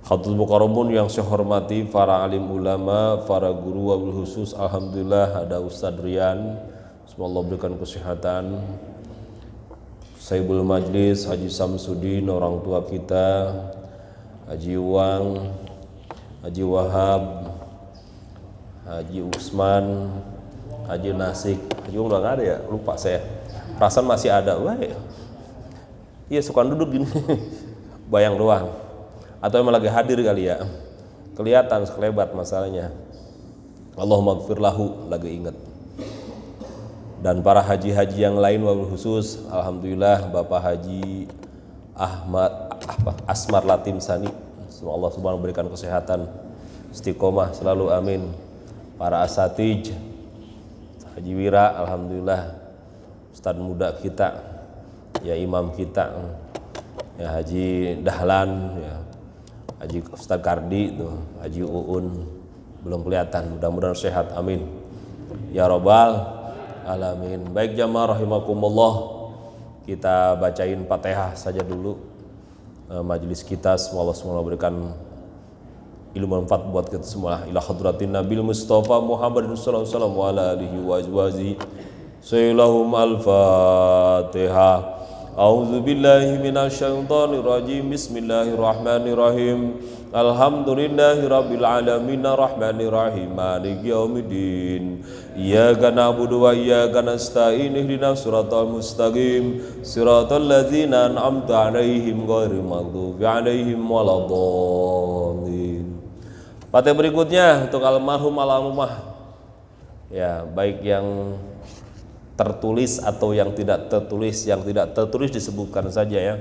Hadratul Mukarramun yang saya hormati, para alim ulama, para guru wabil khusus, alhamdulillah ada Ustadz Rian, semoga Allah berikan kesehatan. Saibul Majlis Haji Samsudin, orang tua kita, Haji Wang, Haji Wahab, Haji Usman, Haji Nasik. Haji Wang udah nggak ada ya, lupa saya. Perasaan masih ada, wah. Iya suka duduk gini, bayang doang. Atau emang lagi hadir kali ya, kelihatan sekelebat masalahnya. Allahumma gfir lahu, lagi ingat. Dan para haji-haji yang lain wabil khusus, alhamdulillah Bapak Haji Asmar Latim Sani, semoga Allah subhanahu berikan kesehatan, istiqomah selalu, amin. Para asatij, Haji Wira, alhamdulillah Ustadz muda kita, ya imam kita, ya Haji Dahlan, ya Haji Ustadz Kardi, tuh, Haji Uun belum kelihatan, mudah-mudahan sehat, amin ya robbal alamin. Baik jamaah rahimakumullah, kita bacain Fatihah saja dulu majelis kita. Semoga Allah berikan ilmu manfaat buat kita semua. Ila hadratin Nabil Mustafa Muhammadin sallallahu alaihi wasallam wa ala alihi wa azwajihi sayyidahum al-Fatihah. A'udzu billahi minasyaitonir rajim. Bismillahirrahmanirrahim. Alhamdulillahirabbil alamin arrahmanir rahim maliki yaumiddin. Iyyaka na'budu wa iyyaka nasta'in ihdinas siratal mustaqim siratal ladzina an'amta 'alaihim ghairil maghdubi 'alaihim waladdallin. Fatihah berikutnya untuk almarhum almarhumah, ya baik yang tertulis atau yang tidak tertulis. Yang tidak tertulis disebutkan saja ya.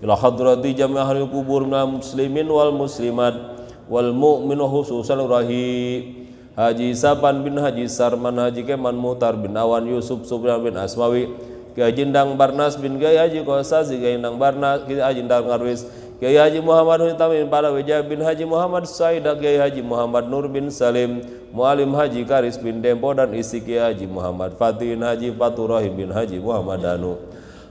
Ila hadrati jami'ahil kubur minal muslimin wal muslimat wal mu'min khususan rahi Haji Saban bin Haji Sarman, Haji Keman Muhtar bin Awan, Yusuf Subran bin Asmawi, Kiai Jindang Barnas bin Kiai Haji Kosasi, Kiai Jindang Barnas, Kiai Haji Jindang Ngarwis, Kiai Haji Muhammad Hutamin Pada Wejah bin Haji Muhammad Saida, Kiai Haji Muhammad Nur bin Salim, Mualim Haji Karis bin Dempo, dan isi Kiai Haji Muhammad Fatin, Haji Fatur Rahim bin Haji Muhammad Danu,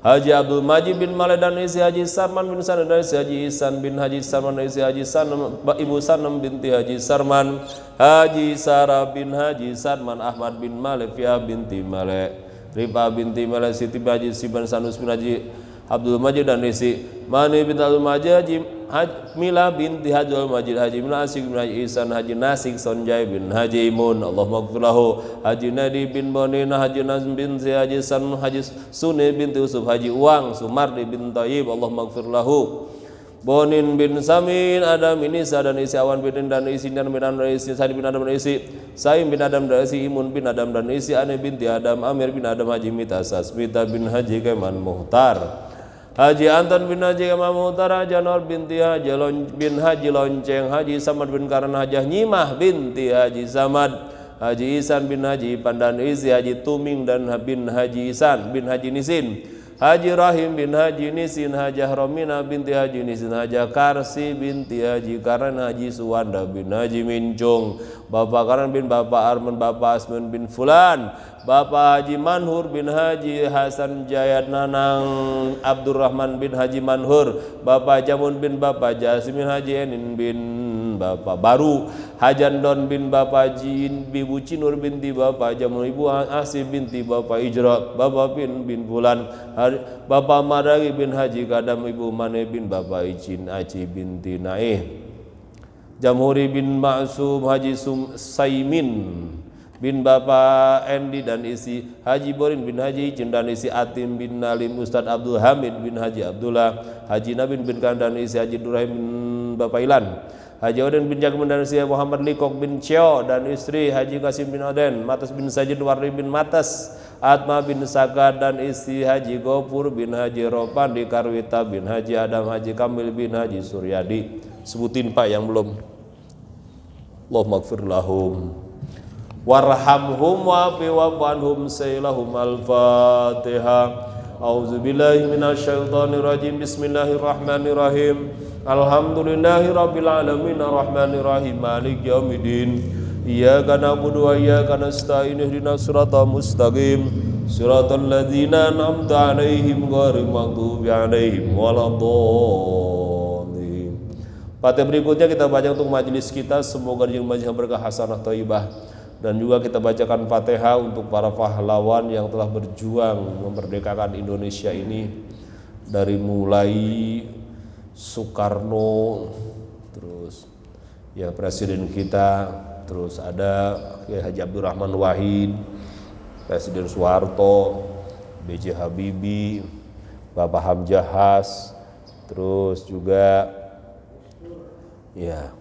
Haji Abdul Majid bin Malik, dan isi Haji Sarman bin Sanan, dan isi Haji Ihsan bin Haji Sarman, dan isi Haji Sanam, Ibu Sanam binti Haji Sarman, Haji Sarah bin Haji Sarman, Ahmad bin Malik, Fia binti Malik, Rifa binti Malik, Siti Haji Siban Sanus bin Haji Abdul Majid, dan isi Mani bin Abdul Majid, Haji Mila binti Haji Majid, Haji Nasik bin Haji Ihsan, Haji Nasik Sonjai bin Haji Imun, Allahumma gfirlahu, Haji Nadi bin Bonina, Haji Nazm bin Haji San, Haji Sunni binti Yusuf, Haji Uang Sumardi bin Tayyib, Allahumma gfirlahu, Bonin bin Samin, Adam bin Isa, dan isi Awan bin dan isi dan bin Adam, dan isi Sadi bin Adam, dan isi Saim bin Adam, dan isi Imun bin Adam, dan isi Ane binti Adam, Amir bin Adam, Haji Mita Sasmita bin Haji Keman Muhtar, Haji Anton bin Haji Keman Muhtar, Haji Anwar binti Haji bin Haji Lonceng, Haji Samad bin Karan, Haji Nyimah binti Haji Samad, Haji Isan bin Haji Pandan, isi Haji Tuming dan bin Haji Isan bin Haji Nisin, Haji Rahim bin Haji Nisin, Haji Romina binti Haji Nisin, Haji Karsi binti Haji Karan, Haji Suwanda bin Haji Mincung, Bapak Karan bin Bapak Arman, Bapak Asmin bin Fulan, Bapak Haji Manhur bin Haji Hasan Jayat Nanang, Abdurrahman bin Haji Manhur, Bapak Jamun bin Bapak Jasmin, Haji Enin bin Bapak Baru, Hajan Don bin Bapak Jin, Ibu Cinur binti Bapak Jamun, Ibu Asih binti Bapak Ijra, Bapak bin Bulan, Bapak Maragi bin Haji Kadam, Ibu Mane bin Bapak Icin, Aci binti Naih, Jamhuri bin Ma'sum, Haji Saimin bin Bapak Endi, dan isi Haji Borin bin Haji Icin, dan isi Atim bin Nalim, Ustadz Abdul Hamid bin Haji Abdullah, Haji Nabin bin Kan, dan isi Haji Durahim bin Bapak Ilan, Haji Odin bin Jagman, dan isi Muhammad Likok bin Cio, dan istri Haji Qasim bin Oden, Matas bin Sajid, Wardi bin Matas, Atma bin Sakar, dan isi Haji Gopur bin Haji Ropandi, Karwita bin Haji Adam, Haji Kamil bin Haji Suryadi. Sebutin Pak yang belum. Allahumma gfir lahum warhamhum wa'afi wa'fu anhum sayyilahum. Al-Fatihah. A'udzu billahi minasyaitonir rajim. Bismillahirrahmanirrahim. Alhamdulillahirabbil alamin arrahmanir rahim maliki yaumiddin. Iyyaka na'budu wa iyyaka nasta'in ihdinas siratal mustaqim siratal ladzina an'amta 'alaihim ghairil maghdubi 'alaihim waladdallin. Fatihah berikutnya kita baca untuk majelis kita, semoga dijadikan majelis yang berkah hasanah thayyibah. Dan juga kita bacakan Fatihah untuk para pahlawan yang telah berjuang memerdekakan Indonesia ini, dari mulai Soekarno, terus ya presiden kita, terus ada ya Haji Abdurrahman Wahid, Presiden Soeharto, B.J. Habibie, Bapak Hamzahas, terus juga ya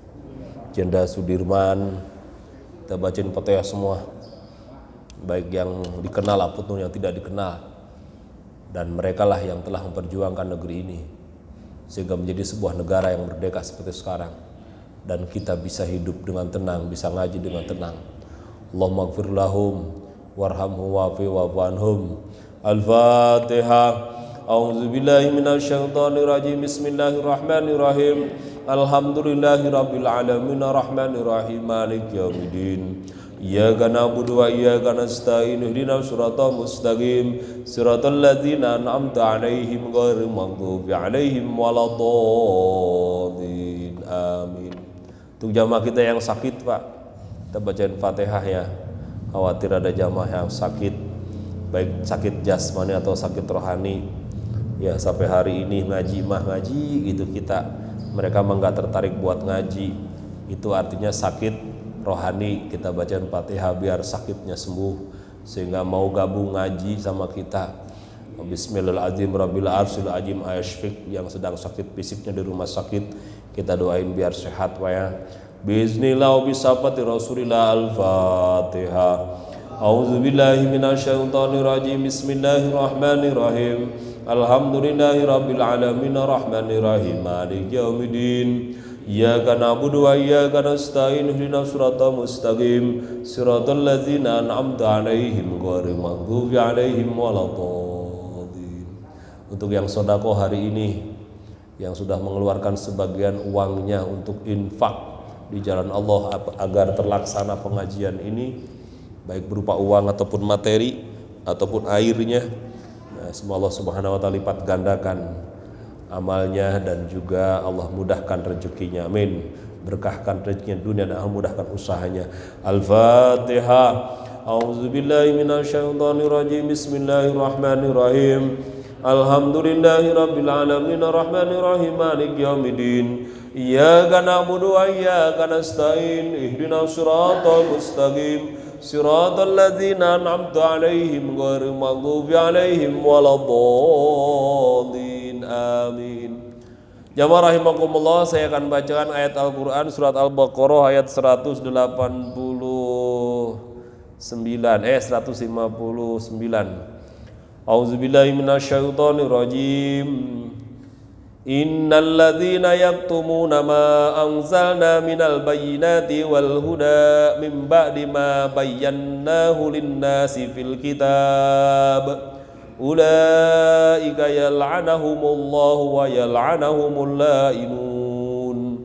Jenderal Sudirman. Kita bacain Fatihah semua, baik yang dikenal ataupun yang tidak dikenal, dan mereka lah yang telah memperjuangkan negeri ini sehingga menjadi sebuah negara yang merdeka seperti sekarang, dan kita bisa hidup dengan tenang, bisa ngaji dengan tenang. Allahumma ighfir lahum warhamhum wa'fu wa'fu. Al-Fatihah. A'udzu billahi minasyaitonir rajim. Bismillahirrahmanirrahim. Alhamdulillahirabbil alamin arrahmanir rahim maliki yaumiddin. Iyyaka na'budu wa iyyaka nasta'in ihdinas siratal mustaqim siratal ladzina an'amta 'alaihim ghairil maghdubi 'alaihim waladdallin. Amin. Untuk jamaah kita yang sakit, Pak, kita bacain Fatihah ya. Khawatir ada jamaah yang sakit, baik sakit jasmani atau sakit rohani. Ya sampai hari ini ngaji gitu mereka mah nggak tertarik buat ngaji, itu artinya sakit rohani. Kita bacain Fatihah biar sakitnya sembuh sehingga mau gabung ngaji sama kita. Bismillahirrahmanirrahim. Rabbil arsyil azim ayashfik, yang sedang sakit fisiknya di rumah sakit kita doain biar sehat Pak ya. Bismillah bisafati Rasulillah. Al-Fatihah. A'udzu billahi minasyaitonir rajim. Bismillahirrahmanirrahim. Alhamdulillahirabbil alamin arrahmanir rahim maliki yaumiddin. Iyyaka na'budu wa iyyaka nasta'in ihdinas siratal mustaqim siratal ladzina an'amta 'alaihim ghairil maghdubi 'alaihim waladdallin. Untuk yang sedekah hari ini, yang sudah mengeluarkan sebagian uangnya untuk infak di jalan Allah agar terlaksana pengajian ini, baik berupa uang ataupun materi ataupun airnya, nah, semoga Allah Subhanahu wa taala lipat gandakan amalnya dan juga Allah mudahkan rezekinya. Amin. Berkahkan rezekinya dunia dan Allah mudahkan usahanya. Al-Fatihah. A'udzubillahi minasyaitonir rajim. Bismillahirrahmanirrahim. Alhamdulillahirabbil alamin arrahmanir rahim maliki yaumiddin. Iyyaka na'budu wa iyyaka nasta'in ihdinas siratal mustaqim siratal ladzina an'amta 'alaihim ghairil maghdubi 'alaihim waladdallin. Amin. Jamaah rahimakumullah, saya akan bacakan ayat Al-Qur'an surat Al-Baqarah ayat 159. A'udzubillahi minasyaitonir rajim. Innal ladzina yaktumuna ma anzalna minal bayyinati wal huda min ba'di ma bayyanahu lin-nasi fil kitab ulaika yal'anuhumullahu wa yal'anuhumul la'inun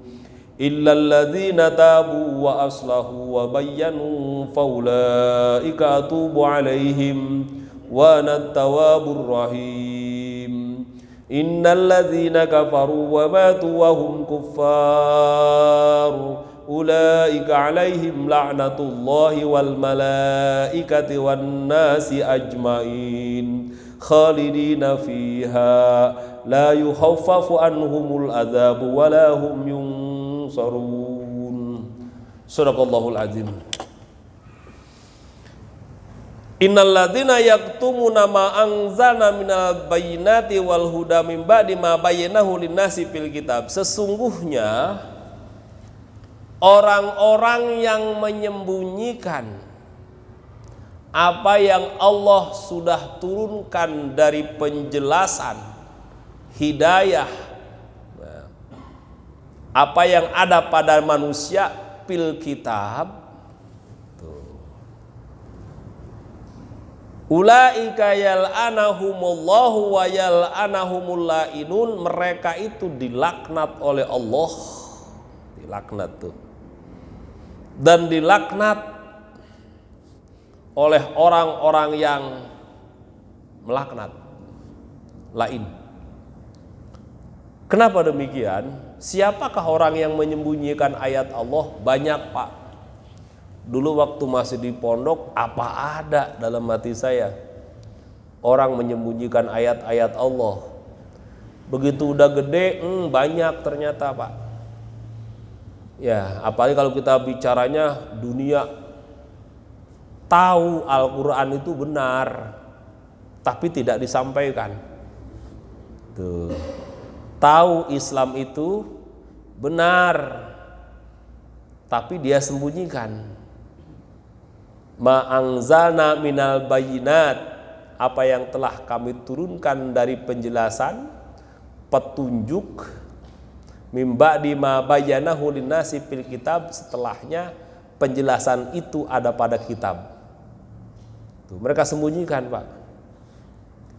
illal ladzina tabu wa aslahu wa bayyanu faulaika atubu 'alaihim wa ana at-tawwabur rahim. Innal ladzina kafaru wa matu wa hum kuffar ulaika 'alaihim la'natullahi wal malaikati wan nasi ajmain khalidina fiha la yukhaffafu anhumul adzabu wa la hum yunsarun. Shadaqallahul azim. Innal ladzina yaktumuna ma anzalna minal bayyinati wal huda min ba'di ma bayyanahu lin-nasi fil kitab. Sesungguhnya orang-orang yang menyembunyikan apa yang Allah sudah turunkan dari penjelasan hidayah, apa yang ada pada manusia fil kitab, ulaika yal'anahumullahu wa yal'anahumul la'inun, mereka itu dilaknat oleh Allah, dilaknat tuh, dan dilaknat oleh orang-orang yang melaknat, lain. Kenapa demikian? Siapakah orang yang menyembunyikan ayat Allah? Banyak, Pak. Dulu waktu masih di pondok, apa ada dalam hati saya orang menyembunyikan ayat-ayat Allah. Begitu udah gede, banyak ternyata, Pak. Ya, apalagi kalau kita bicaranya dunia tahu Al-Quran itu benar, tapi tidak disampaikan. Tuh. Tahu Islam itu benar, tapi dia sembunyikan. Ma'angzalna minal bayinat, apa yang telah kami turunkan dari penjelasan, petunjuk, mimba di ma bayanahu linnasi fil kitab, setelahnya penjelasan itu ada pada kitab. Tuh, mereka sembunyikan, Pak.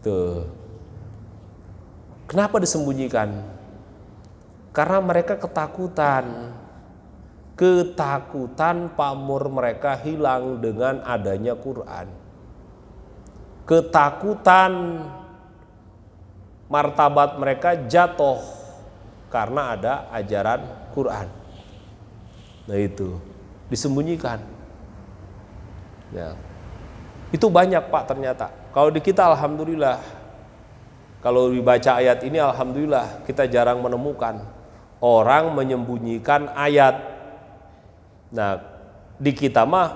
Tuh. Kenapa disembunyikan? Karena mereka ketakutan. Ketakutan pamor mereka hilang dengan adanya Quran. Ketakutan martabat mereka jatuh karena ada ajaran Quran. Nah itu disembunyikan. Ya. Itu banyak, Pak, ternyata. Kalau di kita alhamdulillah, kalau dibaca ayat ini alhamdulillah kita jarang menemukan orang menyembunyikan ayat. Nah, di kita mah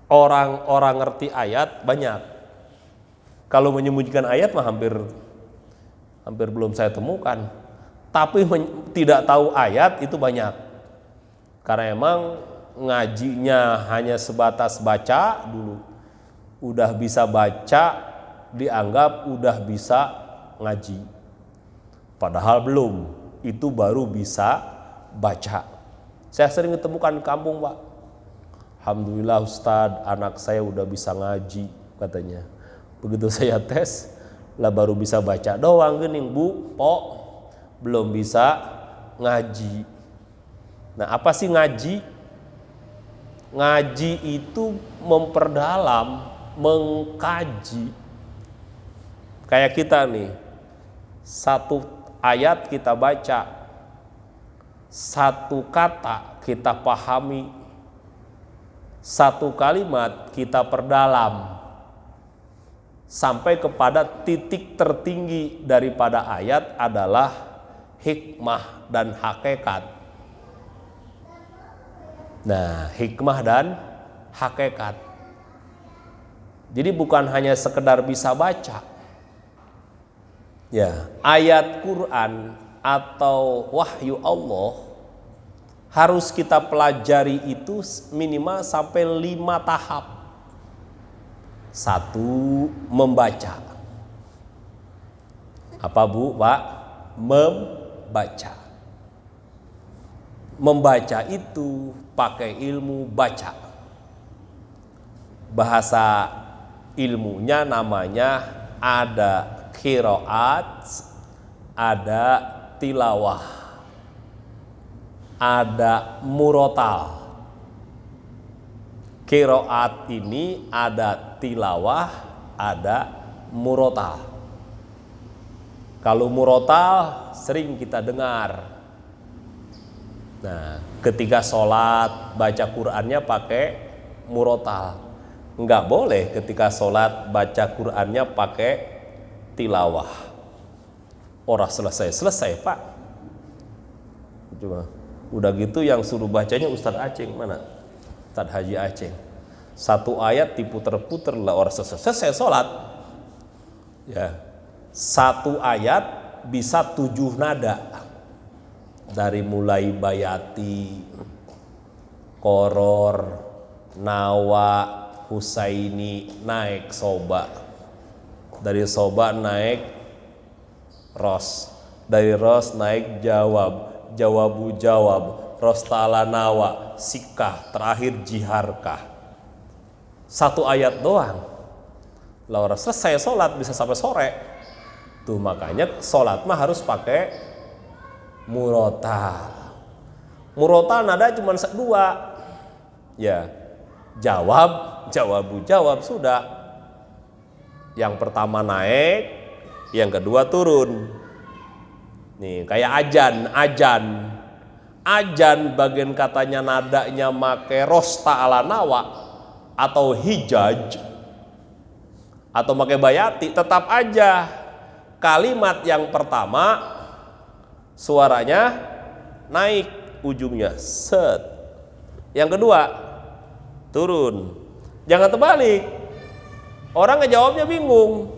orang-orang ngerti ayat banyak. Kalau menyembunyikan ayat mah hampir belum saya temukan. Tapi tidak tahu ayat itu banyak. Karena emang ngajinya hanya sebatas baca dulu. Udah bisa baca, dianggap udah bisa ngaji. Padahal belum, itu baru bisa baca. Saya sering ketemukan kampung, Pak. Alhamdulillah Ustadz, anak saya udah bisa ngaji, katanya. Begitu saya tes, lah baru bisa baca doang gening, Bu, Pok, belum bisa ngaji. Nah, apa sih ngaji? Ngaji itu memperdalam, mengkaji. Kayak kita nih, satu ayat kita baca, satu kata kita pahami, satu kalimat kita perdalam, sampai kepada titik tertinggi daripada ayat adalah hikmah dan hakikat. Nah, hikmah dan hakikat. Jadi bukan hanya sekedar bisa baca. Ya, ayat Quran atau wahyu Allah harus kita pelajari itu minimal sampai 5 tahap. 1, membaca. Apa, Bu, Pak? Membaca. Membaca itu pakai ilmu baca. Bahasa ilmunya namanya ada qiraat, ada tilawah, ada murotal. Qiraat ini ada tilawah, ada murotal. Kalau murotal sering kita dengar. Nah, ketika sholat baca Qur'annya pakai murotal. Enggak boleh ketika sholat baca Qur'annya pakai tilawah. Orang selesai, Pak. Cuma udah gitu yang suruh bacanya Ustadz Aceng, mana? Ustadz Haji Aceng. Satu ayat diputer-puter lah, orang selesai sholat. Ya, satu ayat bisa 7 nada. Dari mulai bayati, koror, nawa, husaini, naik soba. Dari soba naik ros. Dari ros naik jawab, jawabu jawab, rostala nawa, sikah, terakhir jiharkah. Satu ayat doang. Lah orang selesai sholat bisa sampai sore. Tuh makanya sholat mah harus pakai murotal. Murotal nada cuma 2. Ya, jawab, jawabu jawab sudah. Yang pertama naik, yang kedua turun. Nih kayak ajan bagian katanya nadanya make rosta ala nawa atau hijaj atau make bayati, tetap aja kalimat yang pertama suaranya naik ujungnya set, yang kedua turun. Jangan terbalik, orang ngejawabnya bingung.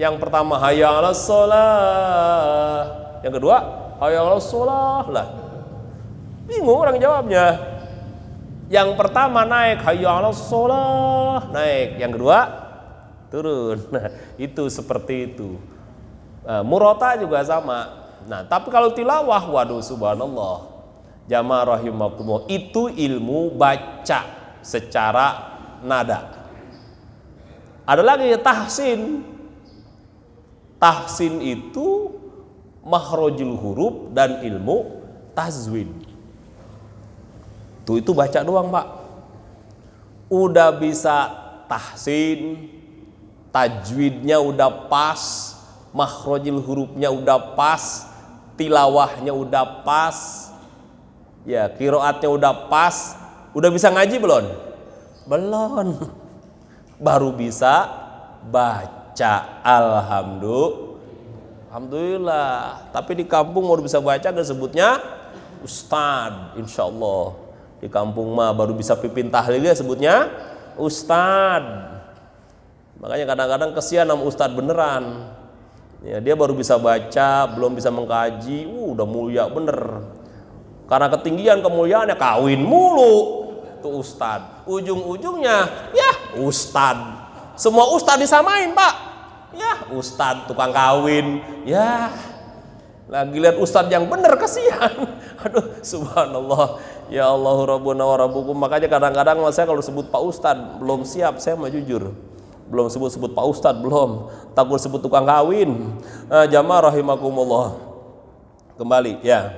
Yang pertama hayya 'alas shalah, yang kedua hayya 'alas shalah lah, bingung orang jawabnya. Yang pertama naik hayya 'alas shalah, naik, yang kedua turun. Nah, itu seperti itu. Murota juga sama. Nah, tapi kalau tilawah, waduh subhanallah. Jamaah rahimakumullah, itu ilmu baca secara nada. Ada lagi tahsin. Tahsin itu makhrajul huruf dan ilmu tajwid. Itu baca doang, Pak. Udah bisa tahsin, tajwidnya udah pas, makhrajul hurufnya udah pas, tilawahnya udah pas, ya qiraatnya udah pas. Udah bisa ngaji belum? Belum. Baru bisa baca. Alhamdulillah. Tapi di kampung baru bisa baca, gak sebutnya ustad. Insya Allah di kampung mah baru bisa pipin tahlil ya sebutnya ustad. Makanya kadang-kadang kesian sama ustad beneran ya, dia baru bisa baca, belum bisa mengkaji, udah mulia bener. Karena ketinggian kemuliaannya kawin mulu tuh ustad. Ujung-ujungnya ya ustad. Semua ustad disamain, Pak. Ya ustad tukang kawin, ya lagi lihat ustad yang bener kasihan. Aduh subhanallah, ya Allah rabbuna wa rabbukum. Makanya kadang-kadang saya kalau sebut Pak Ustad belum siap, saya mah jujur belum sebut Pak Ustad, belum, takut sebut tukang kawin. Jamaah rahimakumullah, kembali ya,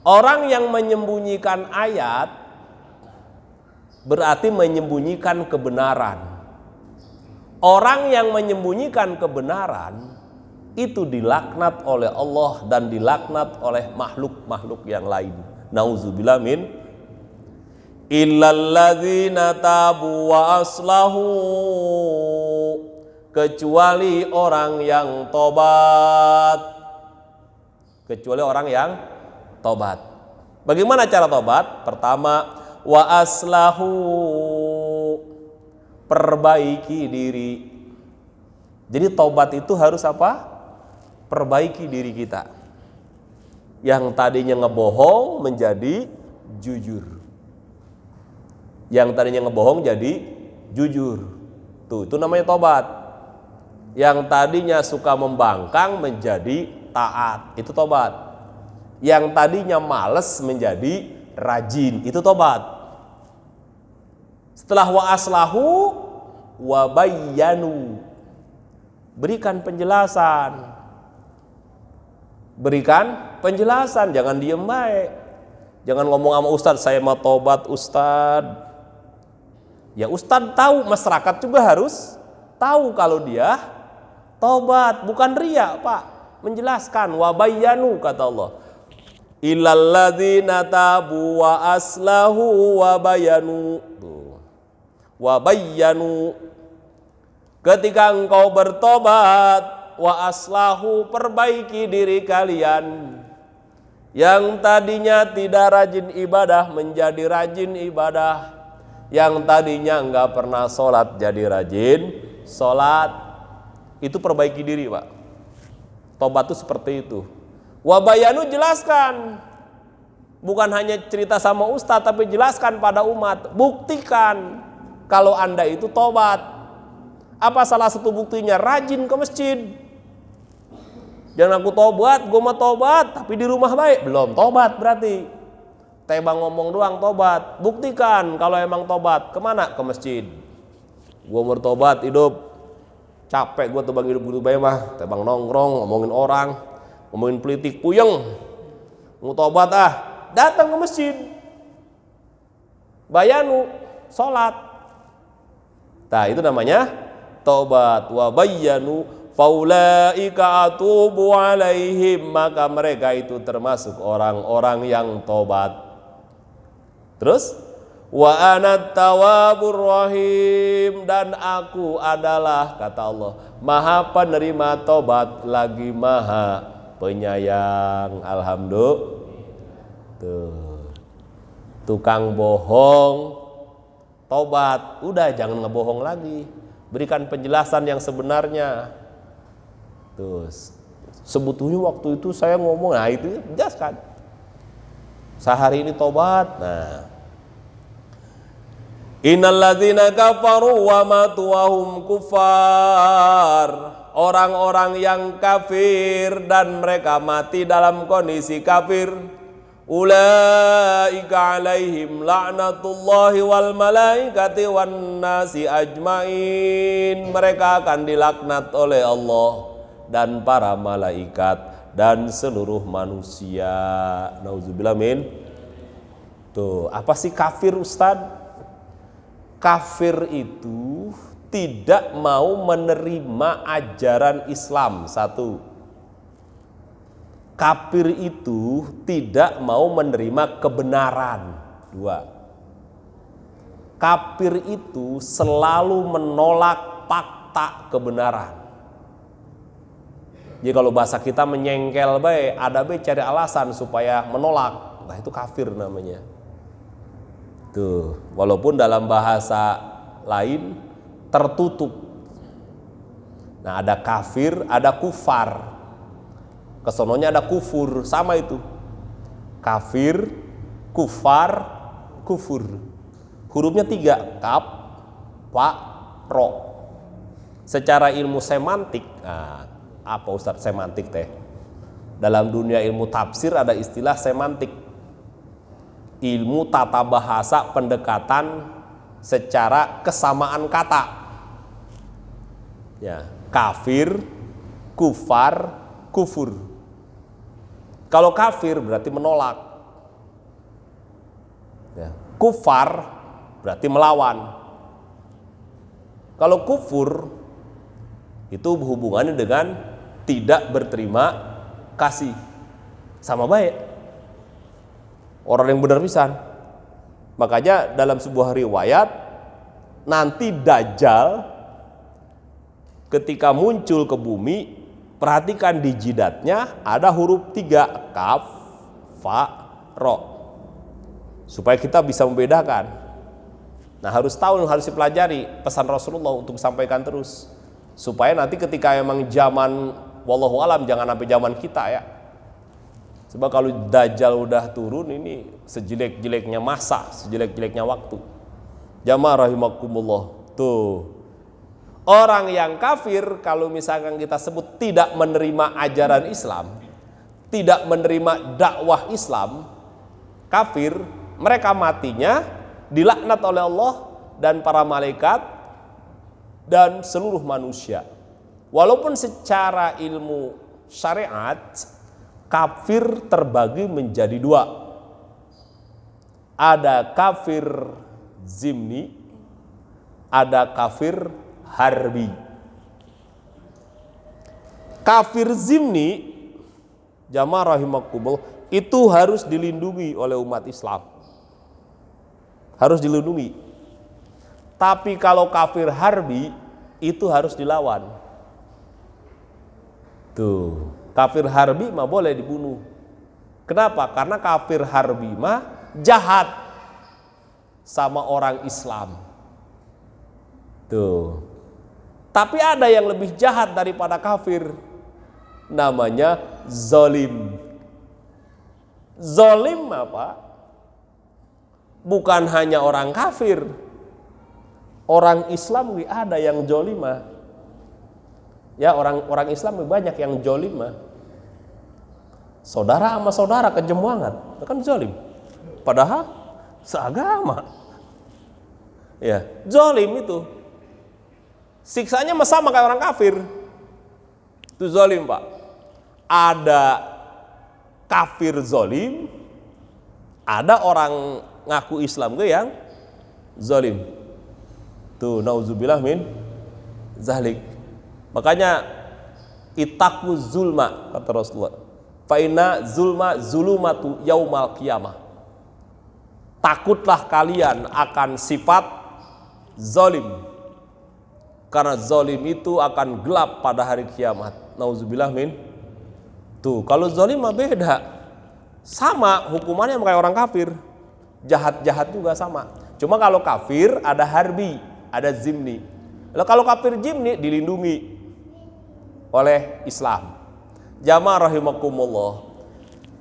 orang yang menyembunyikan ayat berarti menyembunyikan kebenaran. Orang yang menyembunyikan kebenaran itu dilaknat oleh Allah dan dilaknat oleh makhluk-makhluk yang lain. Nauzubillah min. Illalladzina tabu wa aslahu, kecuali orang yang tobat. Kecuali orang yang tobat. Bagaimana cara tobat? Pertama, wa aslahu, perbaiki diri. Jadi tobat itu harus apa? Perbaiki diri kita. Yang tadinya ngebohong menjadi jujur. Yang tadinya ngebohong jadi jujur. Tuh, itu namanya tobat. Yang tadinya suka membangkang menjadi taat, itu tobat. Yang tadinya males menjadi rajin, itu tobat. Setelah wa aslahu wa bayyanu, berikan penjelasan. Berikan penjelasan, jangan diem baik. Jangan ngomong sama ustadz, saya mau tobat ustadz. Ya ustadz tahu, masyarakat juga harus tahu kalau dia tobat, bukan riya, Pak. Menjelaskan wa bayyanu, kata Allah. Illalladzina tabu wa aslahu wa bayyanu. Wa bayyanu, ketika engkau bertobat, wa aslahu, perbaiki diri kalian. Yang tadinya tidak rajin ibadah menjadi rajin ibadah. Yang tadinya enggak pernah sholat jadi rajin sholat. Itu perbaiki diri, Pak. Tobat itu seperti itu. Wa bayanu, jelaskan. Bukan hanya cerita sama ustadz, tapi jelaskan pada umat. Buktikan kalau Anda itu tobat. Apa salah satu buktinya? Rajin ke masjid. Jangan aku tobat, gue mau tobat, tapi di rumah baik. Belum tobat berarti. Tebang ngomong doang tobat. Buktikan kalau emang tobat. Kemana? Ke masjid. Gue mau tobat hidup. Capek gue tebang hidup gitu baik mah. Tebang nongkrong, ngomongin orang, ngomongin politik, puyeng. Mau tobat datang ke masjid. Bayanu, sholat. Nah itu namanya tobat. Wa bayyanu faulaika atubu alaihim, maka mereka itu termasuk orang-orang yang tobat. Terus wa ana tawwabur rahim, dan aku adalah, kata Allah, maha penerima tobat lagi maha penyayang. Alhamdulillah. Tuh. Tukang bohong tobat, udah jangan ngebohong lagi, berikan penjelasan yang sebenarnya. Terus sebetulnya waktu itu saya ngomong, nah itu jelaskan, sehari ini tobat. Nah, innalladzina kafaru wa matu wa hum kufar, orang-orang yang kafir dan mereka mati dalam kondisi kafir, ulaika alaihim la'natullahi wal malaikati wan nasi ajmain, mereka akan dilaknat oleh Allah dan para malaikat dan seluruh manusia. Nauzubillah min. Tuh, apa sih kafir, Ustaz? Kafir itu tidak mau menerima ajaran Islam. Satu, kafir itu tidak mau menerima kebenaran. Dua, kafir itu selalu menolak fakta kebenaran. Jadi kalau bahasa kita menyengkel baik, ada baik cari alasan supaya menolak. Nah, itu kafir namanya. Tuh, walaupun dalam bahasa lain tertutup. Nah, ada kafir, ada kufar. Kesononya ada kufur, sama itu. Kafir, kufar, kufur. Hurufnya 3, kaf, fa, ro. Secara ilmu semantik, nah, apa Ustadz semantik teh? Dalam dunia ilmu tafsir ada istilah semantik. Ilmu tata bahasa pendekatan secara kesamaan kata. Ya, kafir, kufar, kufur. Kalau kafir berarti menolak. Ya, kufar berarti melawan. Kalau kufur itu hubungannya dengan tidak berterima kasih. Sama baik. Orang yang benar pisan. Makanya dalam sebuah riwayat, nanti Dajjal ketika muncul ke bumi, perhatikan di jidatnya ada huruf 3, kaf, fa, ro, supaya kita bisa membedakan. Nah, harus tahu, harus dipelajari pesan Rasulullah untuk sampaikan terus, supaya nanti ketika emang zaman wallahu alam, jangan sampai zaman kita ya. Sebab kalau Dajjal udah turun, ini sejelek-jeleknya masa, sejelek-jeleknya waktu. Jamaah rahimakumullah. Tuh, orang yang kafir, kalau misalkan kita sebut tidak menerima ajaran Islam, tidak menerima dakwah Islam, kafir, mereka matinya dilaknat oleh Allah dan para malaikat dan seluruh manusia. Walaupun secara ilmu syariat kafir terbagi menjadi 2. Ada kafir zimni, ada kafir harbi. Kafir zimni, jamaah rahimakumullah, itu harus dilindungi oleh umat Islam. Harus dilindungi. Tapi kalau kafir harbi itu harus dilawan. Tuh, kafir harbi mah boleh dibunuh. Kenapa? Karena kafir harbi mah jahat sama orang Islam. Tuh. Tapi ada yang lebih jahat daripada kafir. Namanya zalim. Zalim apa? Bukan hanya orang kafir. Orang Islam ada yang zalimah. Ya, orang Islam banyak yang zalimah. Saudara sama saudara kejem banget, itu kan zalim. Padahal seagama. Ya, zalim itu. Siksanya sama kayak orang kafir. Itu zalim, Pak. Ada kafir zalim, ada orang ngaku Islam yang zalim. Tuh, nauzubillah min zalik. Makanya Ittaqu zulma, kata Rasulullah. Fa inna zulma zulumatu yaumal qiyamah. Takutlah kalian akan sifat zalim, karena zalim itu akan gelap pada hari kiamat. Nauzubillah min. Tuh, kalau zalim mah beda. Sama hukumannya kayak orang kafir. Jahat-jahat juga sama. Cuma kalau kafir ada harbi, ada zimni. Lalu kalau kafir zimni dilindungi oleh Islam. Jamaah rahimakumullah.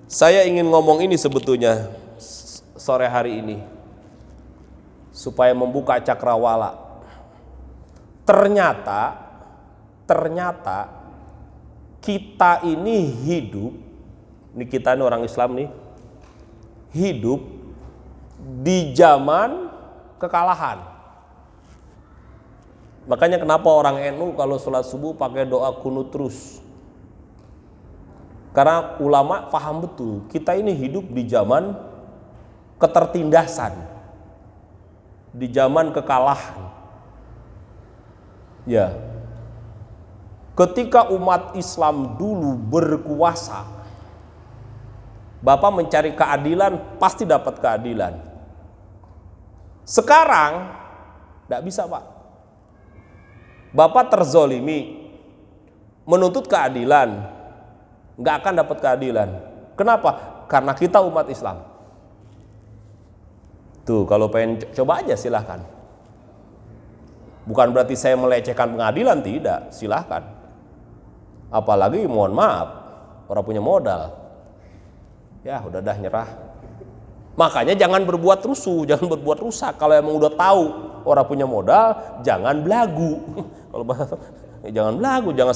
Saya ingin ngomong ini sebetulnya sore hari ini supaya membuka cakrawala. Ternyata kita ini hidup, ini kita ini orang Islam nih, hidup di zaman kekalahan. Makanya kenapa orang NU kalau sholat subuh pakai doa kunut terus. Karena ulama paham betul, kita ini hidup di zaman ketertindasan, di zaman kekalahan. Ya, ketika umat Islam dulu berkuasa, Bapak mencari keadilan, pasti dapat keadilan. Sekarang tidak bisa, Pak. Bapak terzolimi, menuntut keadilan, nggak akan dapat keadilan. Kenapa? Karena kita umat Islam. Tuh, kalau pengen coba aja silahkan. Bukan berarti saya melecehkan pengadilan, tidak, silahkan. Apalagi mohon maaf, orang punya modal. Ya udah dah, nyerah. Makanya jangan berbuat rusuh, jangan berbuat rusak. Kalau emang udah tahu orang punya modal, jangan belagu. Kalau jangan belagu, jangan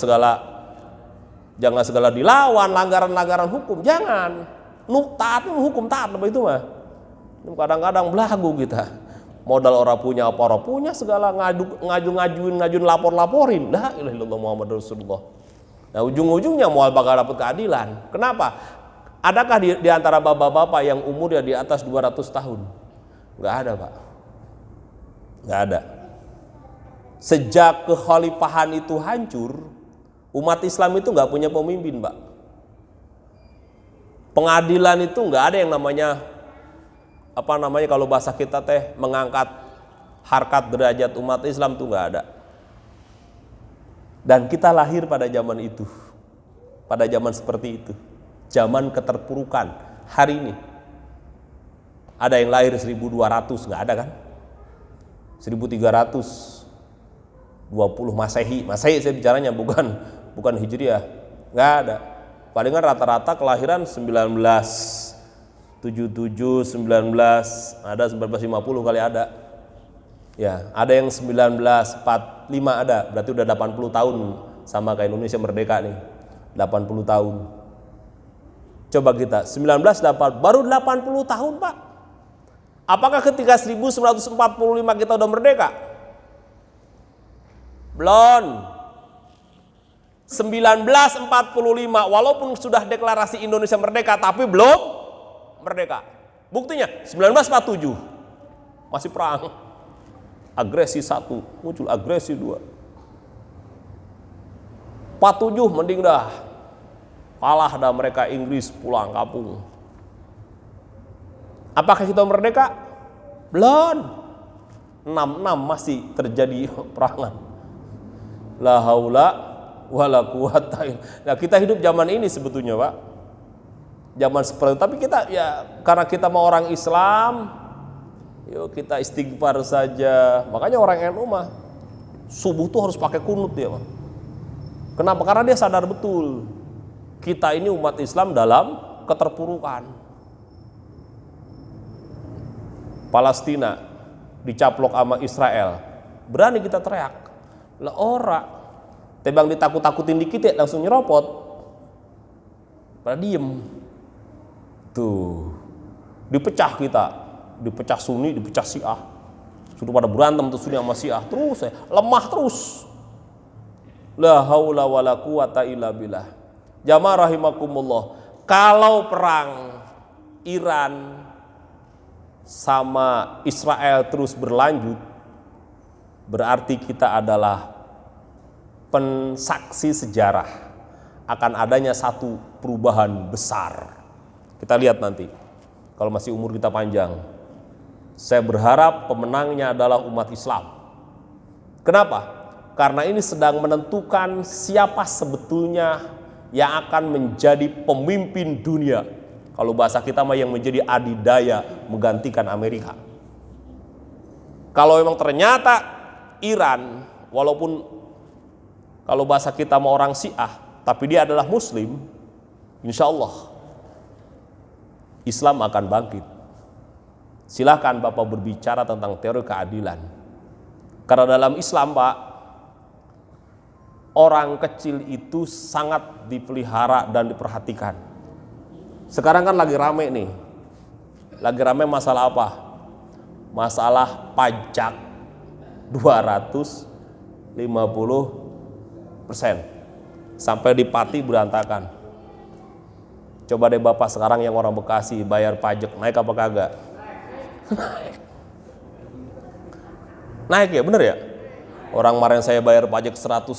segala dilawan, langgaran-langgaran hukum, jangan. Taat hukum, taat apa itu mah. Kadang-kadang belagu kita. Modal orang punya, apa orang punya, segala ngajuin lapor-laporin. La ilaha illallah Muhammad Rasulullah. Nah, ujung-ujungnya mau bakal dapat keadilan. Kenapa? Adakah di antara bapak-bapak yang umurnya di atas 200 tahun? Enggak ada, Pak. Enggak ada. Sejak kekhalifahan itu hancur, umat Islam itu enggak punya pemimpin, Pak. Pengadilan itu enggak ada yang namanya kalau bahasa kita teh mengangkat harkat derajat umat Islam tuh enggak ada. Dan kita lahir pada zaman itu. Pada zaman seperti itu. Zaman keterpurukan. Hari ini ada yang lahir 1200, enggak ada kan? 1320 Masehi. Masehi saya bicaranya bukan Hijriah. Enggak ada. Palingan rata-rata kelahiran 1977, ada 1950 kali ada. Ya, ada yang 1945 ada, berarti udah 80 tahun sama kayak Indonesia merdeka nih. 80 tahun. Coba kita 1980 baru 80 tahun, Pak. Apakah ketika 1945 kita udah merdeka? Belum. 1945 walaupun sudah deklarasi Indonesia merdeka tapi belum merdeka. Buktinya 1947 masih perang. Agresi 1, muncul agresi 2. 47 mending dah. Kalah dah mereka, Inggris pulang kampung. Apakah kita merdeka? Belum. 66 masih terjadi perangan. La haula wala quwata illa billah. Nah, kita hidup zaman ini sebetulnya, Pak. Zaman seperti itu. Tapi kita ya karena kita mau orang Islam, yuk kita istighfar saja. Makanya orang NU mah subuh tuh harus pakai kunut ya, Pak. Kenapa? Karena dia sadar betul kita ini umat Islam dalam keterpurukan. Palestina dicaplok sama Israel, berani kita teriak. Lah ora, tebang ditakut-takutin dikit ya langsung nyeropot. Pada diem. Tuh, dipecah kita, dipecah Sunni, dipecah Syiah. Sudah pada berantem tuh Sunni sama Syiah terus, lemah terus. La haula wala quwata illa billah. Jamaah rahimakumullah. Kalau perang Iran sama Israel terus berlanjut, berarti kita adalah pensaksi sejarah akan adanya satu perubahan besar. Kita lihat nanti kalau masih umur kita panjang. Saya berharap pemenangnya adalah umat Islam. Kenapa? Karena ini sedang menentukan siapa sebetulnya yang akan menjadi pemimpin dunia. Kalau bahasa kita mah yang menjadi adidaya menggantikan Amerika. Kalau memang ternyata Iran, walaupun kalau bahasa kita mau orang Syiah, tapi dia adalah Muslim, insya Allah Islam akan bangkit. Silahkan Bapak berbicara tentang teori keadilan. Karena dalam Islam, Pak, orang kecil itu sangat dipelihara dan diperhatikan. Sekarang kan lagi rame nih. Lagi rame masalah apa? Masalah pajak 250% sampai di Pati berantakan. Coba deh Bapak sekarang yang orang Bekasi bayar pajak, naik apa kagak? Naik ya, bener ya? Orang kemarin saya bayar pajak 150,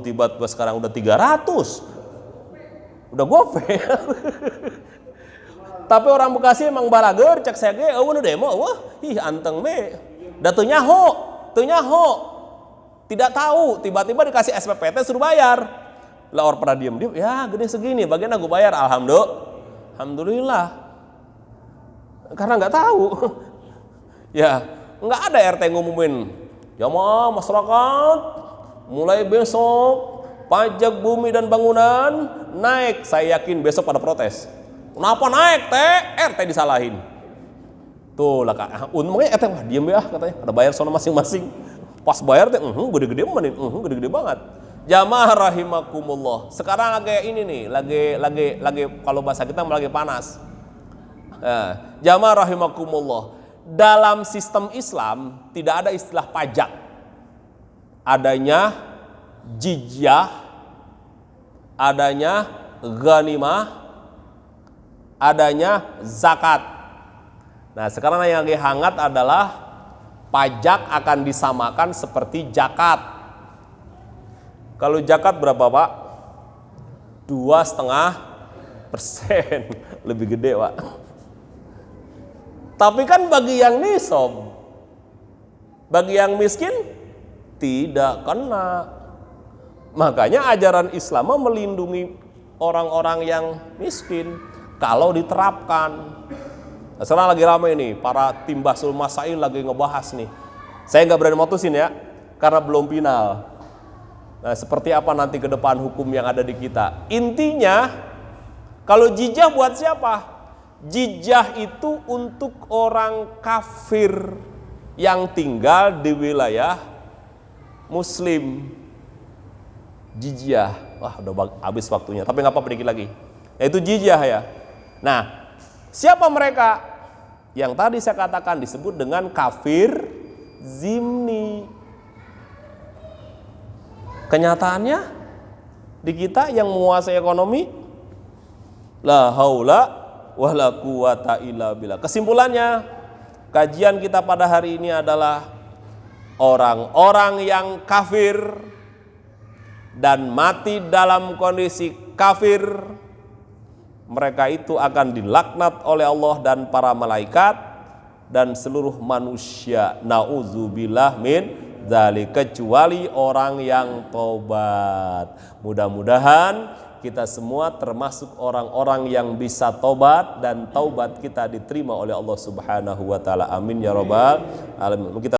tiba-tiba sekarang udah 300. Udah gope. Tapi orang Bekasi emang balager, cek saya ge, eueuh demo, wah, ih anteng me. Da teu nyaho. Tidak tahu, tiba-tiba dikasih SPPT suruh bayar. Lah orang pada diem, ya gede segini, bagian aku bayar, alhamdulillah. Karena nggak tahu. Ya, nggak ada RT ngumumin. Ya mah masyarakat, mulai besok pajak bumi dan bangunan naik. Saya yakin besok pada protes. Kenapa naik teh? RT disalahin. Tuh lah kak, untungnya RT wah diem ya katanya. Ada bayar sono masing-masing. Pas bayar teh, gede-gede banget, gede-gede banget. Jamaah rahimakumullah. Sekarang lagi ini nih, lagi kalau bahasa kita lagi panas. Jamaah rahimakumullah. Dalam sistem Islam tidak ada istilah pajak. Adanya jizyah, adanya ghanimah, adanya zakat. Nah, sekarang yang lagi hangat adalah pajak akan disamakan seperti zakat. Kalau zakat berapa Pak? 2,5%. Lebih gede Pak. Tapi kan bagi yang nisob, bagi yang miskin tidak kena. Makanya ajaran Islam melindungi orang-orang yang miskin kalau diterapkan. Nah, sekarang lagi ramai nih, para tim Basul Masail lagi ngebahas nih. Saya nggak berani mutusin ya, karena belum final. Nah, seperti apa nanti ke depan hukum yang ada di kita? Intinya, kalau jizyah buat siapa? Jizyah itu untuk orang kafir yang tinggal di wilayah Muslim. Jizyah, wah udah habis waktunya, tapi nggak apa-apa dikit lagi. Itu jizyah ya. Nah, siapa mereka? Yang tadi saya katakan disebut dengan kafir zimni. Kenyataannya di kita yang menguasai ekonomi, la haula wala quwata illa billah. Kesimpulannya, kajian kita pada hari ini adalah orang-orang yang kafir dan mati dalam kondisi kafir, mereka itu akan dilaknat oleh Allah dan para malaikat dan seluruh manusia. Nauzubillah min dzalik, kecuali orang yang tobat. Mudah-mudahan kita semua termasuk orang-orang yang bisa tobat dan taubat kita diterima oleh Allah Subhanahu wa taala. Amin ya rabbal alamin. Kita